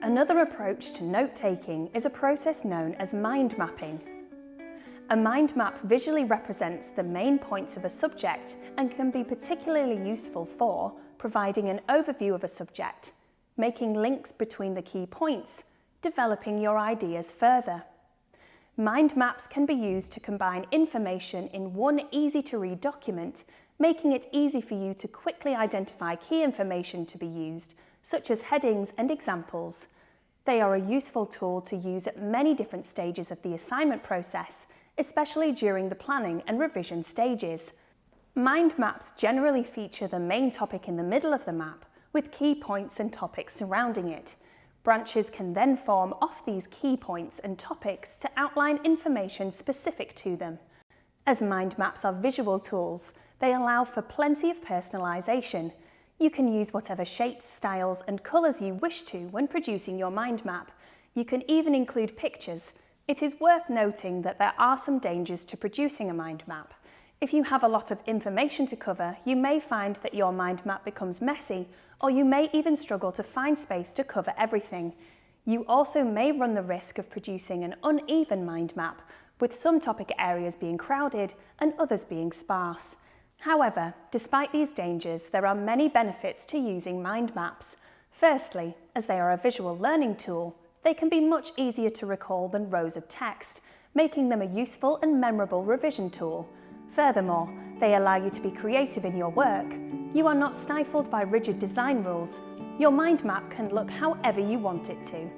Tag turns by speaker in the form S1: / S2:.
S1: Another approach to note-taking is a process known as mind mapping. A mind map visually represents the main points of a subject and can be particularly useful for providing an overview of a subject, making links between the key points, developing your ideas further. Mind maps can be used to combine information in one easy-to-read document, making it easy for you to quickly identify key information to be used, such as headings and examples. They are a useful tool to use at many different stages of the assignment process, especially during the planning and revision stages. Mind maps generally feature the main topic in the middle of the map, with key points and topics surrounding it. Branches can then form off these key points and topics to outline information specific to them. As mind maps are visual tools, they allow for plenty of personalisation. You can use whatever shapes, styles and colours you wish to when producing your mind map. You can even include pictures. It is worth noting that there are some dangers to producing a mind map. If you have a lot of information to cover, you may find that your mind map becomes messy, or you may even struggle to find space to cover everything. You also may run the risk of producing an uneven mind map, with some topic areas being crowded and others being sparse. However, despite these dangers, there are many benefits to using mind maps. Firstly, as they are a visual learning tool, they can be much easier to recall than rows of text, making them a useful and memorable revision tool. Furthermore, they allow you to be creative in your work. You are not stifled by rigid design rules. Your mind map can look however you want it to.